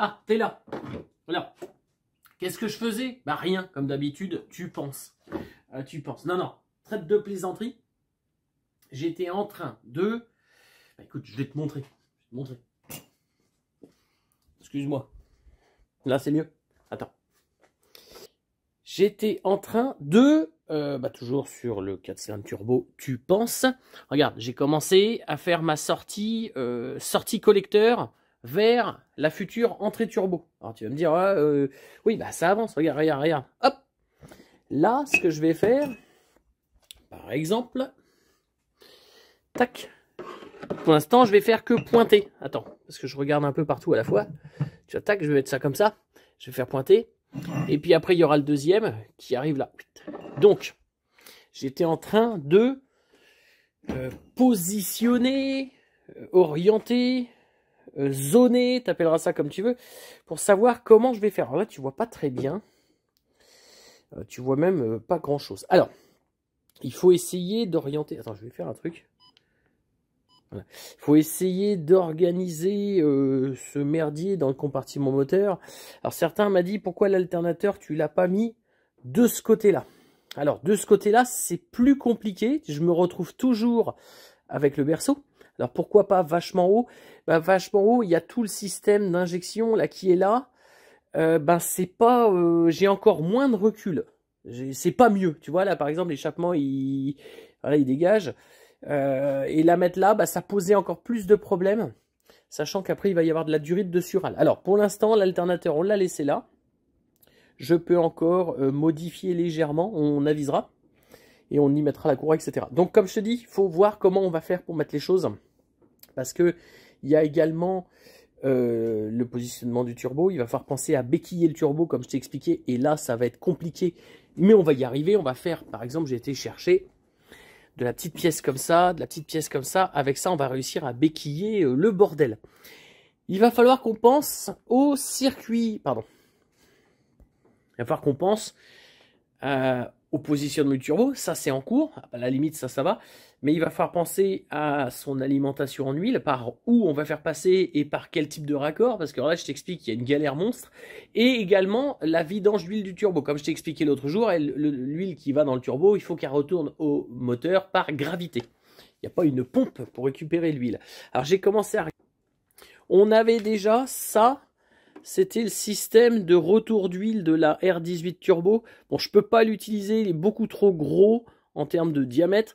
Ah, t'es là. Voilà. Qu'est-ce que je faisais? Bah rien, comme d'habitude, tu penses. Tu penses. Non, non, traite de plaisanterie. J'étais en train de... Bah, écoute, je vais te montrer. Excuse-moi. Là, c'est mieux. Attends. J'étais en train de... toujours sur le 4 cylindres turbo, tu penses. Regarde, j'ai commencé à faire ma sortie collecteur vers la future entrée turbo. Alors tu vas me dire, oui, bah ça avance, regarde. Hop. Là, ce que je vais faire, par exemple, tac. Pour l'instant, je vais faire que pointer. Attends, parce que je regarde un peu partout à la fois. Tu vois, tac, je vais mettre ça comme ça. Je vais faire pointer. Et puis après, il y aura le deuxième qui arrive là. Donc, j'étais en train de positionner, orienter, zoner, t'appelleras ça comme tu veux, pour savoir comment je vais faire. Alors là, tu vois pas très bien. Tu vois même pas grand-chose. Alors, il faut essayer d'orienter. Attends, je vais faire un truc. Voilà. Il faut essayer d'organiser ce merdier dans le compartiment moteur. Alors certains m'ont dit pourquoi l'alternateur tu l'as pas mis de ce côté-là. Alors de ce côté-là c'est plus compliqué. Je me retrouve toujours avec le berceau. Alors pourquoi pas vachement haut? Ben, vachement haut, il y a tout le système d'injection là qui est là. C'est pas, j'ai encore moins de recul. C'est pas mieux. Tu vois là par exemple l'échappement il dégage. Et la mettre là, ça posait encore plus de problèmes, sachant qu'après il va y avoir de la durite de surale. Alors pour l'instant l'alternateur on l'a laissé là. Je peux encore modifier légèrement, on avisera et on y mettra la courroie, etc. Donc comme je te dis, il faut voir comment on va faire pour mettre les choses, parce que il y a également le positionnement du turbo. Il va falloir penser à béquiller le turbo comme je t'ai expliqué, et là ça va être compliqué, mais on va y arriver. On va faire, par exemple, j'ai été chercher de la petite pièce comme ça, de la petite pièce comme ça. Avec ça, on va réussir à béquiller le bordel. Il va falloir qu'on pense au circuit, pardon. Il va falloir qu'on pense au positionnement du turbo. Ça, c'est en cours. À la limite, ça va. Mais il va falloir penser à son alimentation en huile, par où on va faire passer et par quel type de raccord. Parce que là, je t'explique qu'il y a une galère monstre. Et également, la vidange d'huile du turbo. Comme je t'ai expliqué l'autre jour, l'huile qui va dans le turbo, il faut qu'elle retourne au moteur par gravité. Il n'y a pas une pompe pour récupérer l'huile. Alors, j'ai commencé à... On avait déjà ça. C'était le système de retour d'huile de la R18 Turbo. Bon, je peux pas l'utiliser, il est beaucoup trop gros en termes de diamètre.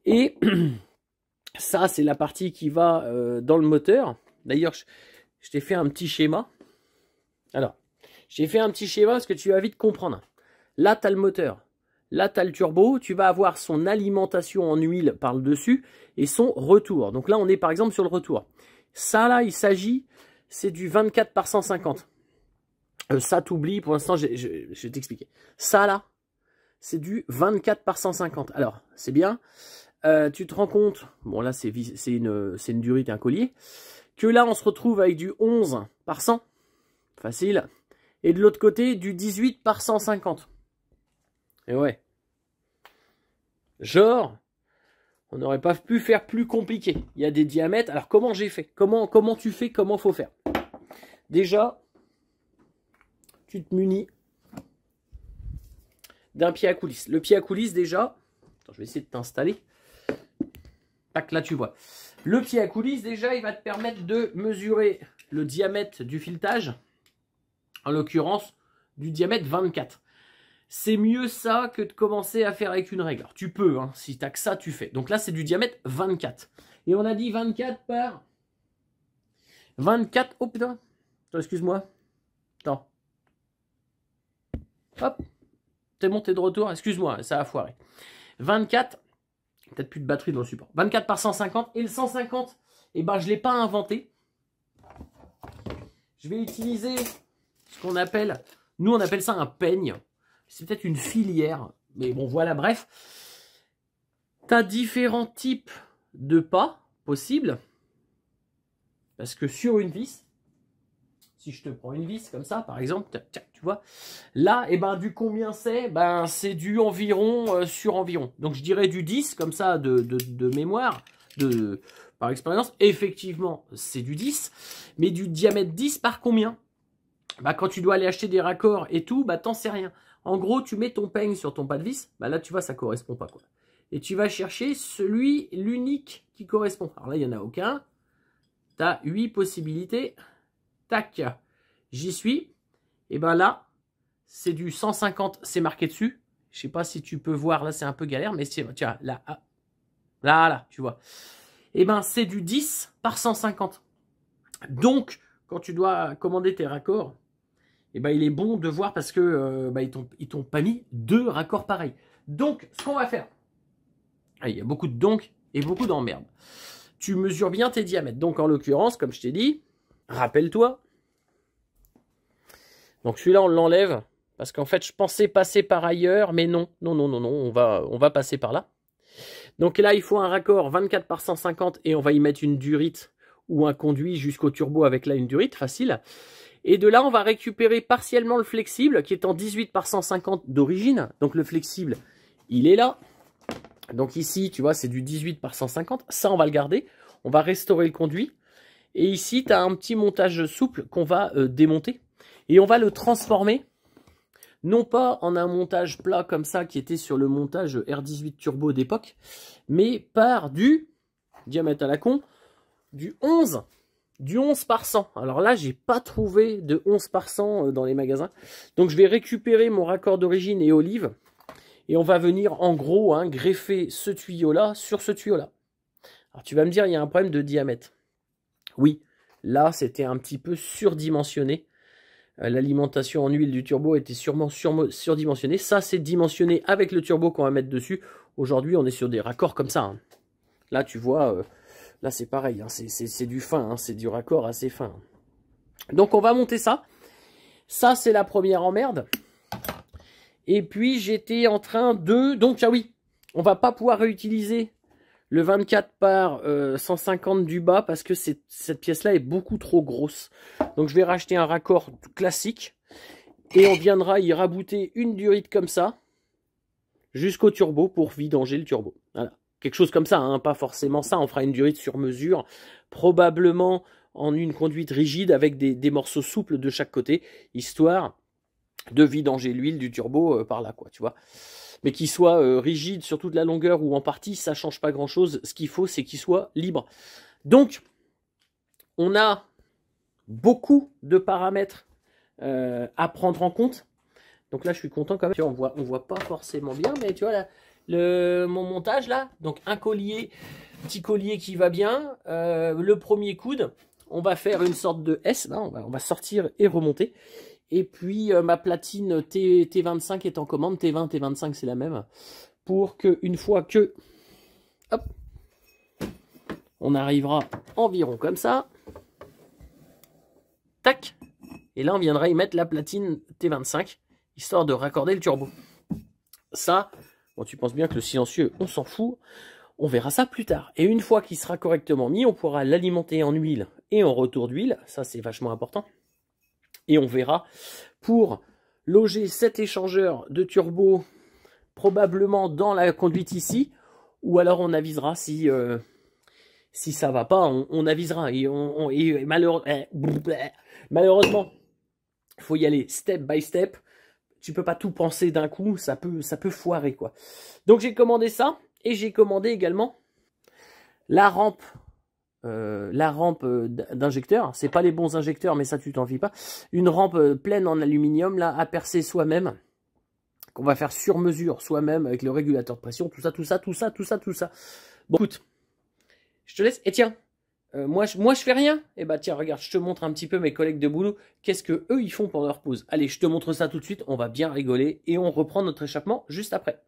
Et ça, c'est la partie qui va dans le moteur. D'ailleurs, je t'ai fait un petit schéma. Alors, j'ai fait un petit schéma parce que tu vas vite comprendre. Là, tu as le moteur. Là, tu as le turbo. Tu vas avoir son alimentation en huile par le dessus et son retour. Donc là, on est par exemple sur le retour. Ça, là, il s'agit... C'est du 24 par 150. Ça, t'oublies, pour l'instant, je vais t'expliquer. Ça, là, c'est du 24 par 150. Alors, c'est bien. Tu te rends compte, bon, là, c'est une durite, un collier, que là, on se retrouve avec du 11 par 100. Facile. Et de l'autre côté, du 18 par 150. Et ouais. Genre... On n'aurait pas pu faire plus compliqué. Il y a des diamètres. Alors, comment j'ai fait? Comment tu fais? Comment faut faire? Déjà, tu te munis d'un pied à coulisse. Le pied à coulisse, déjà... Attends, je vais essayer de t'installer. Tac, là, tu vois. Le pied à coulisse, déjà, il va te permettre de mesurer le diamètre du filetage. En l'occurrence, du diamètre 24. C'est mieux ça que de commencer à faire avec une règle. Alors, tu peux, hein, si tu n'as que ça, tu fais. Donc là, c'est du diamètre 24. Et on a dit 24 par 24. Oh putain. Attends, excuse-moi. Attends. Hop. T'es monté de retour. Excuse-moi, ça a foiré. 24. Peut-être plus de batterie dans le support. 24 par 150. Et le 150, eh ben, je ne l'ai pas inventé. Je vais utiliser ce qu'on appelle... Nous, on appelle ça un peigne. C'est peut-être une filière, mais bon, voilà, bref. Tu as différents types de pas possibles. Parce que sur une vis, si je te prends une vis comme ça, par exemple, tu vois, là, et ben, du combien c'est? Ben, c'est du environ sur environ. Donc, je dirais du 10, comme ça, de mémoire, par expérience. Effectivement, c'est du 10, mais du diamètre 10 par combien? bah, quand tu dois aller acheter des raccords et tout, bah, t'en sais rien. En gros, tu mets ton peigne sur ton pas de vis, bah, là, tu vois, ça correspond pas, quoi. Et tu vas chercher l'unique qui correspond. Alors là, il n'y en a aucun. Tu as 8 possibilités. Tac, j'y suis. Et ben là, c'est du 150, c'est marqué dessus. Je sais pas si tu peux voir, là, c'est un peu galère, mais tu vois, là, tu vois. Et ben, c'est du 10 par 150. Donc, quand tu dois commander tes raccords, et ben, il est bon de voir parce que bah, ils t'ont pas mis 2 raccords pareils. Donc, ce qu'on va faire, il y a beaucoup de donc et beaucoup d'emmerde. Tu mesures bien tes diamètres. Donc, en l'occurrence, comme je t'ai dit, rappelle-toi. Donc, celui-là, on l'enlève. Parce qu'en fait, je pensais passer par ailleurs. Mais non, on va passer par là. Donc là, il faut un raccord 24 par 150. Et on va y mettre une durite ou un conduit jusqu'au turbo avec là une durite. Facile. Et de là, on va récupérer partiellement le flexible qui est en 18 par 150 d'origine. Donc, le flexible, il est là. Donc ici, tu vois, c'est du 18 par 150. Ça, on va le garder. On va restaurer le conduit. Et ici, tu as un petit montage souple qu'on va démonter. Et on va le transformer, non pas en un montage plat comme ça, qui était sur le montage R18 Turbo d'époque, mais par du, diamètre à la con, du 11 par 100. Alors là, j'ai pas trouvé de 11 par 100 dans les magasins. Donc je vais récupérer mon raccord d'origine et olive. Et on va venir en gros greffer ce tuyau-là sur ce tuyau-là. Alors tu vas me dire, il y a un problème de diamètre. Oui, là c'était un petit peu surdimensionné. L'alimentation en huile du turbo était sûrement surdimensionnée. Ça c'est dimensionné avec le turbo qu'on va mettre dessus. Aujourd'hui on est sur des raccords comme ça. Là tu vois, là c'est pareil, c'est du fin, c'est du raccord assez fin. Donc on va monter ça. Ça c'est la première emmerde. Et puis, j'étais en train de... Donc, ah oui, on va pas pouvoir réutiliser le 24 par 150 du bas parce que cette pièce-là est beaucoup trop grosse. Donc, je vais racheter un raccord classique et on viendra y rabouter une durite comme ça jusqu'au turbo pour vidanger le turbo. Voilà. Quelque chose comme ça, hein, pas forcément ça. On fera une durite sur mesure, probablement en une conduite rigide avec des morceaux souples de chaque côté, histoire de vidanger l'huile du turbo par là, quoi, tu vois. Mais qu'il soit rigide sur toute la longueur ou en partie, ça change pas grand-chose. Ce qu'il faut, c'est qu'il soit libre. Donc, on a beaucoup de paramètres à prendre en compte. Donc là, je suis content quand même. Tu vois, on voit pas forcément bien, mais tu vois, là, mon montage, là, donc un collier, petit collier qui va bien, le premier coude, on va faire une sorte de S, là, on va sortir et remonter. Et puis ma platine T25 est en commande, T20, T25 c'est la même, pour que une fois que, hop, on arrivera environ comme ça, tac, et là on viendra y mettre la platine T25, histoire de raccorder le turbo. Ça, bon, tu penses bien que le silencieux, on s'en fout, on verra ça plus tard. Et une fois qu'il sera correctement mis, on pourra l'alimenter en huile et en retour d'huile, ça c'est vachement important. Et on verra pour loger cet échangeur de turbo probablement dans la conduite ici, ou alors on avisera si ça va pas, on avisera. Et malheureusement, il faut y aller step by step. Tu peux pas tout penser d'un coup, ça peut foirer, quoi. Donc j'ai commandé ça, et j'ai commandé également la rampe d'injecteur. C'est pas les bons injecteurs, mais ça tu t'en fies pas. Une rampe pleine en aluminium là à percer soi-même, qu'on va faire sur mesure soi-même avec le régulateur de pression, tout ça. Bon, écoute, je te laisse. Et tiens, moi je fais rien. Et bah tiens, regarde, je te montre un petit peu mes collègues de boulot. Qu'est-ce que eux ils font pendant leur pause. Allez, je te montre ça tout de suite. On va bien rigoler et on reprend notre échappement juste après.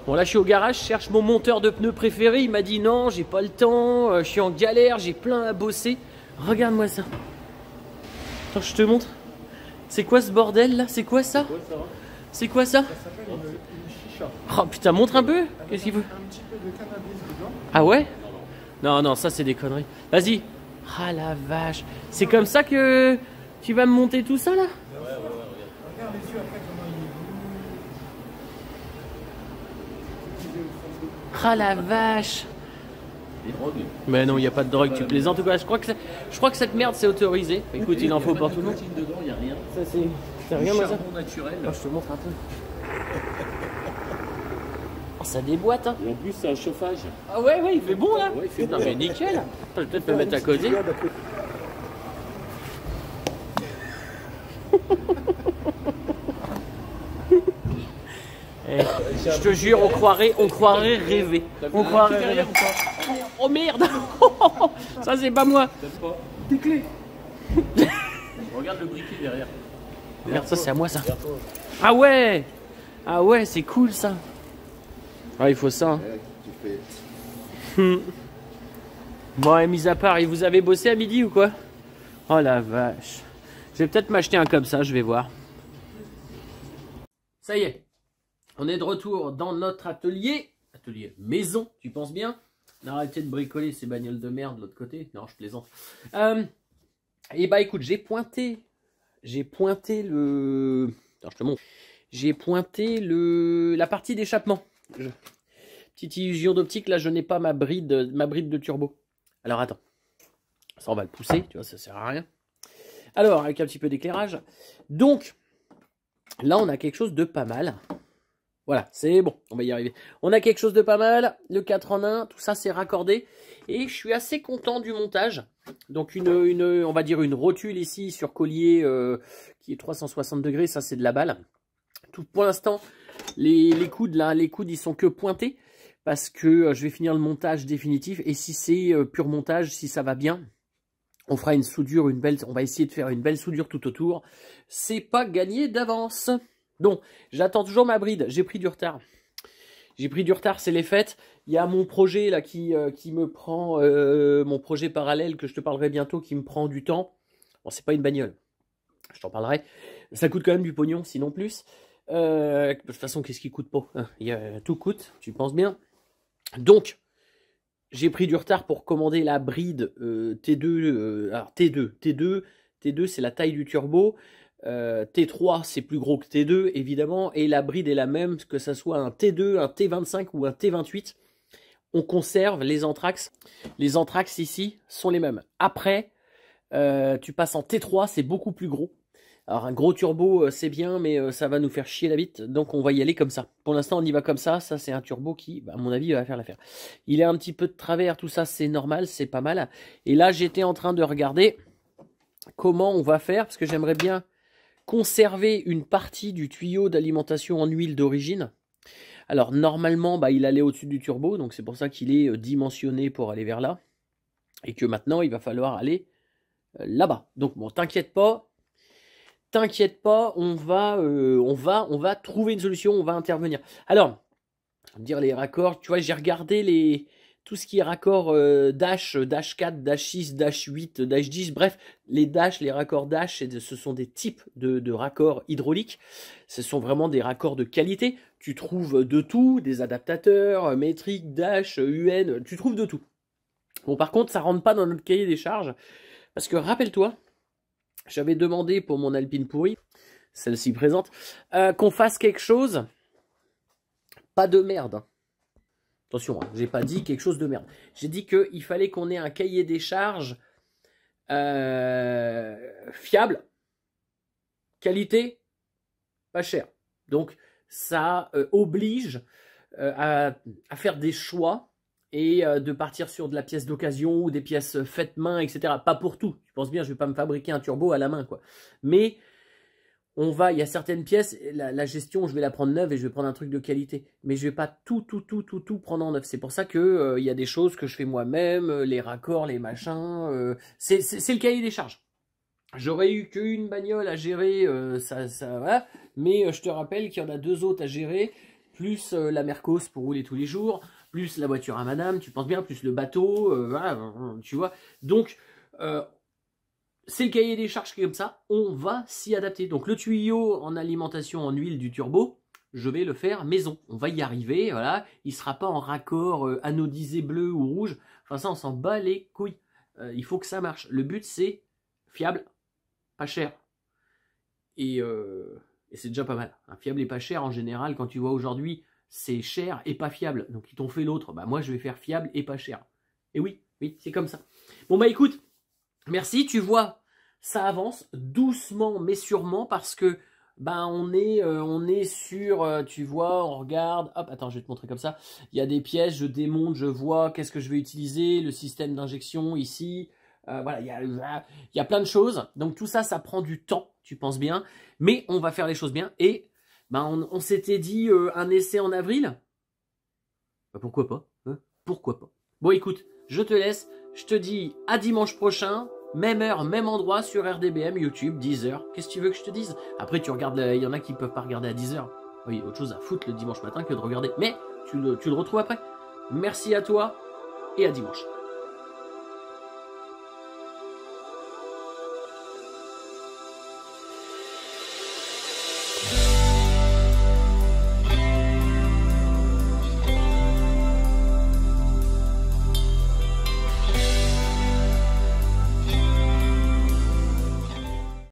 Bon là je suis au garage, je cherche mon monteur de pneus préféré, il m'a dit non, j'ai pas le temps, je suis en galère, j'ai plein à bosser. Regarde-moi ça. Attends, je te montre. C'est quoi ce bordel là? C'est quoi ça? C'est quoi ça? Ça s'appelle une chicha. Oh putain, montre un peu. Qu'est-ce qu'il veut? Un petit peu de cannabis dedans. Ah ouais? Non, ça c'est des conneries. Vas-y. Ah la vache. C'est comme ça que tu vas me monter tout ça là? Ouais, regarde les yeux après comment il est. Ah la vache. des drogues. Mais non, il n'y a pas de drogue, tu plaisantes. En tout cas, je crois que cette merde c'est autorisé. Écoute, il en faut pour tout le monde. Dedans, il n'y a rien. Ça c'est rien, moi ça. Charbon naturel. Je te montre un peu. Oh, ça déboîte, hein. Et en plus, c'est un chauffage. Ah ouais, il fait bon là. Ouais, il fait Non bon. mais nickel. Je vais peut-être me mettre à côté. Eh, je te jure, on croirait rêver. On croirait rêver. Oh merde. Ça c'est pas moi. T'aimes pas? Tes clés. Regarde le briquet derrière. Merde, ça c'est à moi ça. Ah ouais. Ah ouais, c'est cool ça. Ah, il faut ça. Hein. Bon, et mis à part, et vous avez bossé à midi ou quoi? Oh la vache. Je vais peut-être m'acheter un comme ça, je vais voir. Ça y est. On est de retour dans notre atelier. Atelier maison, tu penses bien? Arrêtez de bricoler ces bagnoles de merde de l'autre côté. Non, je plaisante. Et bah écoute, j'ai pointé le... Attends, je te montre. J'ai pointé la partie d'échappement. Petite illusion d'optique, là je n'ai pas ma bride de turbo. Alors attends, ça on va le pousser, tu vois, ça sert à rien. Alors, avec un petit peu d'éclairage. Donc, là on a quelque chose de pas mal. Voilà, c'est bon, on va y arriver. On a quelque chose de pas mal, le 4 en 1, tout ça c'est raccordé. Et je suis assez content du montage. Donc on va dire une rotule ici sur collier qui est 360 degrés, ça c'est de la balle. Tout pour l'instant, les coudes là, ils sont que pointés parce que je vais finir le montage définitif. Et si c'est pur montage, si ça va bien, on fera une soudure, on va essayer de faire une belle soudure tout autour. C'est pas gagné d'avance. Donc, j'attends toujours ma bride. J'ai pris du retard. C'est les fêtes. Il y a mon projet là qui me prend, mon projet parallèle que je te parlerai bientôt, qui me prend du temps. Bon, c'est pas une bagnole. Je t'en parlerai. Ça coûte quand même du pognon, sinon plus. De toute façon, qu'est-ce qui coûte pas, hein? Tout coûte, tu penses bien. Donc, j'ai pris du retard pour commander la bride T2. Alors T2 c'est la taille du turbo. T3 c'est plus gros que T2 évidemment. Et la bride est la même, que ça soit un T2, un T25 ou un T28. On conserve les anthrax. Les anthrax ici sont les mêmes. Après, tu passes en T3, c'est beaucoup plus gros. Alors un gros turbo c'est bien, mais ça va nous faire chier la bite, donc on va y aller comme ça. Pour l'instant on y va comme ça, ça c'est un turbo qui, à mon avis, va faire l'affaire. Il est un petit peu de travers, tout ça c'est normal, c'est pas mal. Et là j'étais en train de regarder comment on va faire, parce que j'aimerais bien conserver une partie du tuyau d'alimentation en huile d'origine. Alors normalement il allait au-dessus du turbo, donc c'est pour ça qu'il est dimensionné pour aller vers là. Et que maintenant il va falloir aller là-bas. Donc bon, t'inquiète pas, on va trouver une solution, on va intervenir. Alors, dire les raccords, tu vois, j'ai regardé tout ce qui est raccord dash 4, dash 6, dash 8, dash 10, bref, les raccords dash, ce sont des types de raccords hydrauliques. Ce sont vraiment des raccords de qualité. Tu trouves de tout, des adaptateurs, métriques, dash, UN, tu trouves de tout. Bon, par contre, ça rentre pas dans notre cahier des charges, parce que rappelle-toi, j'avais demandé pour mon Alpine pourri, celle-ci présente, qu'on fasse quelque chose, pas de merde. Attention, hein, j'ai pas dit quelque chose de merde. J'ai dit qu'il fallait qu'on ait un cahier des charges fiable, qualité, pas cher. Donc ça oblige à faire des choix et de partir sur de la pièce d'occasion ou des pièces faites main, etc. Pas pour tout. Je pense bien, je vais pas me fabriquer un turbo à la main, quoi. Mais il y a certaines pièces, la gestion, je vais la prendre neuve et je vais prendre un truc de qualité. Mais je vais pas tout prendre en neuf. C'est pour ça que y a des choses que je fais moi-même, les raccords, les machins. C'est le cahier des charges. J'aurais eu qu'une bagnole à gérer, voilà. Mais je te rappelle qu'il y en a 2 autres à gérer, plus la Mercos pour rouler tous les jours, plus la voiture à madame, tu penses bien, plus le bateau, voilà, tu vois. Donc, c'est le cahier des charges qui est comme ça, on va s'y adapter. Donc le tuyau en alimentation en huile du turbo, je vais le faire maison. On va y arriver, voilà. Il ne sera pas en raccord anodisé bleu ou rouge. Enfin ça, on s'en bat les couilles. Il faut que ça marche. Le but, c'est fiable, pas cher. Et c'est déjà pas mal. Fiable et pas cher, en général, quand tu vois aujourd'hui, c'est cher et pas fiable. Donc ils t'ont fait l'autre. Bah, moi, je vais faire fiable et pas cher. Et oui, oui, c'est comme ça. Bon bah écoute, merci, tu vois, ça avance doucement mais sûrement parce que ben on est sur, tu vois, on regarde, hop, attends, je vais te montrer comme ça. Il y a des pièces, je démonte, je vois qu'est-ce que je vais utiliser, le système d'injection ici. Voilà, il y a plein de choses. Donc tout ça, ça prend du temps, tu penses bien. Mais on va faire les choses bien. Et ben on s'était dit un essai en avril. Ben, pourquoi pas, hein? Pourquoi pas. Bon, écoute, je te laisse. Je te dis à dimanche prochain. Même heure, même endroit sur RDBM, YouTube, 10h. Qu'est-ce que tu veux que je te dise? Après, tu regardes, il y en a qui ne peuvent pas regarder à 10h. Oui, autre chose à foutre le dimanche matin que de regarder. Mais tu le retrouves après. Merci à toi et à dimanche.